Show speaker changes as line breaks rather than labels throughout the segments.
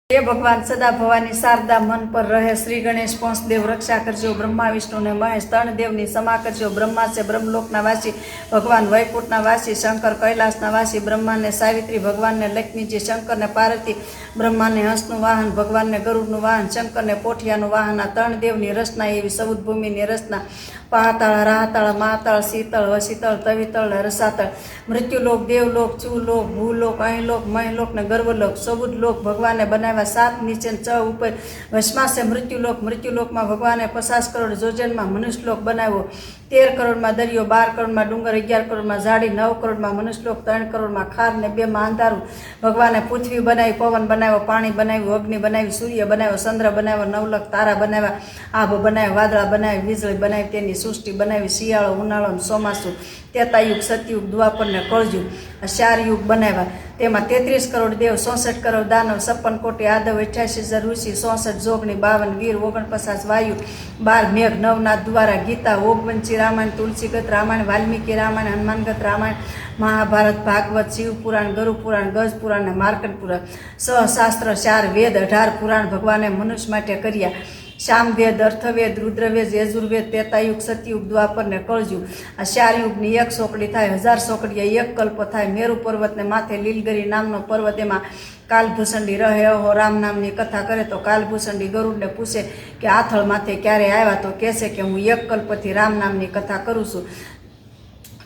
हे भगवान सदा भवानी शारदा मन पर रहे। श्री गणेश पंचदेव रक्षा करजो। ब्रह्मा विष्णु ने महेश तण देवनी क्षमा करजो। ब्रह्मा से ब्रह्मलोकना वासी भगवान वैकुंठना वासी शंकर कैलाशना वासी। ब्रह्मा ने सावित्री भगवान ने लक्ष्मी जी शंकर ने पार्वती। ब्रह्मा ने हंसनु वाहन भगवान ने गरुड़नु वाहन शंकर ने पोठियानु वाहन। तण देवनी रचना एवी समुद्र भूमिनी रचना। पाताळ राहताळ महाताळ शीतळ वशीतळ तवितळ रसातळ। मृत्युलोक देवलोक चूलोक भूलोक अहिलोक महीलोक ने गर्वलोक सबुद लोक भगवान ने बनाव्या। 7 नीचे 6 ऊपर वशमा से मृत्युलोक। मृत्युलोक में भगवान ने 50 करोड़ जोजन में मनुष्यलोक बनाव्यो। 13 करोड़ में दरियो 12 करोड़ में डूंगर 11 करोड़ में झाड़ी 9 करोड़ में मनुष्यलोक 3 करोड़ में खार ने 2 में अंधारू। भगवान ने पृथ्वी बनावी पवन बनाव्यो पाणी बनाव्યું अग्नि बनावी सूर्य बनाव्यो चंद्र बनाव्यो 9 लाख तारा बनाव्या आभ बनाव्या वादळा बनावी वीजળી बनावी तेनी सृष्टि बनावी शियाळो उनाळो ચોમાસું त्रेतायुग सतयुग द्वापर ने कळयुग 4 युग बनाव्या। तेमां 33 करोड़ देव 64 करोड़ दानव 56 कोटी यादव 88,000 ऋषि 64 जोगणी 52 वीर 49 वायु 12 मेघ 9 नाथ द्वारा गीता ओगवंची रामायण तुलसीगत रामायण वाल्मीकि रामायण हनुमानगत रामायण महाभारत भागवत शिव पुराण गरु पुराण गज पुराण ने मार्कंड पुराण सहशास्त्र 4 वेद 18 पुराण भगवाने मनुष्य माटे कर्या। सामवेद अर्थवेद रुद्रवेद यजुर्वेद त्रेतायुग सतयुग द्वापर ने कळयुग 4 युगनी 1 सोकड़ी थाय 1000 सोकड़ी 1 कल्प थाय। मेरु पर्वत ने माथे लीलगिरी नामनो पर्वत एमां कालभूषणी रहे। अहो राम नामनी कथा करे तो कालभूषणी गरुड़ ने पूछे कि आथळ माथे क्यारे आव्या तो कहे कि हूँ 1 कल्पथी राम नामनी कथा करूँ छूं।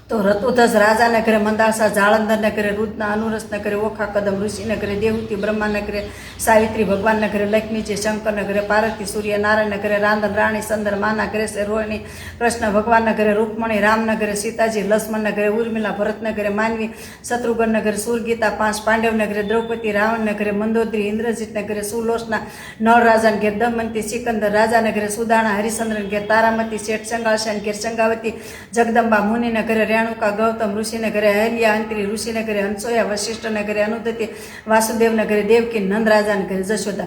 तो ऋतुध्वज राजा ने घरे मंदासा जालंधर ने घरे रुद्रना अनुरस ने घरे ओखा कदम ऋषि ने घरे देवहूति ब्रह्मा ने घरे सावित्री भगवान ने घरे लक्ष्मी जी शंकर ने घरे पार्वती सूर्य नारायण ने घरे रांधन राणी चंद्रमा ने घरे से रोहिणी कृष्ण भगवान ने घरे रुक्मणी राम ने घरे सीताजी लक्ष्मण ने घरे उर्मिला भरत ने घरे मानवी शत्रुघ्न ने घरे सूरगीता 5 पांडव ने घरे द्रौपदी रावण ने घरे मंदोदरी इंद्रजीत ने घरे सुलोचना नल राजा ने घरे दमयंती सिकंदर राजा ने घरे सुदाना हरिश्चंद्र ने घरे तारामती शेठ संगाशन घरे संगावती जगदम्बा मुनि ने घरे रेणुका गौतम ऋषि ने घरे अहल्या अंतरी ऋषि ने घरे हंसोया वशिष्ठ ने घरे अनुदति वासुदेव ने घरे देवकी नंद राजा ने घरे जशोदा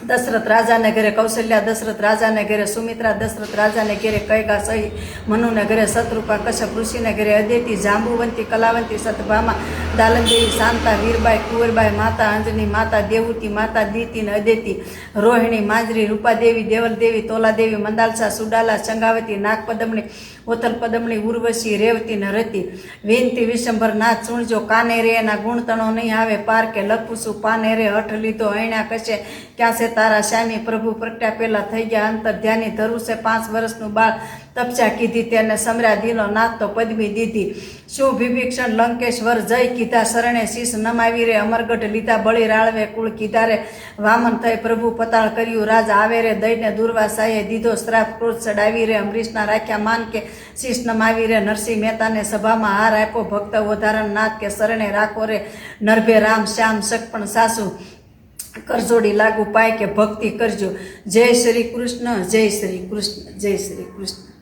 दशरथ राजा ने घरे कौशल्या दशरथ राजा ने घरे सुमित्रा दशरथ राजा ने घरे कैगा सही मनु ने घरे शत्रुपा कश्यप ऋषि ने घरे अदिति जांबुवंती कलावंती सतभामा दालनदेवी शांता वीरबाई कुंवरबाई माता अंजनी माता देवूती माता दीति ने अदिति रोहिणी माजरी रूपादेवी देवलदेवी तोलादेवी मंदालसा सुडाला संगावती नागपदमणी ओथल पदमणी उर्वशी रेवती ने रति विनती विशंबर नाथ सुणजो काने रे ना गुण तणो नहीं आवे पार के लखुसु पाने रे हठ लीधो ऐणा कशे क्या से तारा श्यामी प्रभु प्रगट्या पेला थई गया अंतर ध्यानी धरु से 5 वर्षनु बाळ तपस्या कीधी तेने समर्या दीनो नाथ तो पदवी दीधी शू विभीषण लंकेश्वर जय कीधा शरणे शीश नमावी रे अमरगढ़ लीधा बळी राळवे कुळ कीधा रे वामन थई प्रभु पताळ कर्यु राज आवे रे दઈને दुर्वासाए दीधो श्राप क्रोध चડાવી रे अमरीशना राख्या मान के शीश नमावी रे नरसिंह मेहता ने सभा में हार आप्यो भक्त उदाहरण नाथ के शरणे राखो रे नरभे राम श्याम सकपण सासु करजोड़ी लागू पाए के भक्ति करजो। जय श्री कृष्ण जय श्री कृष्ण जय श्री कृष्ण।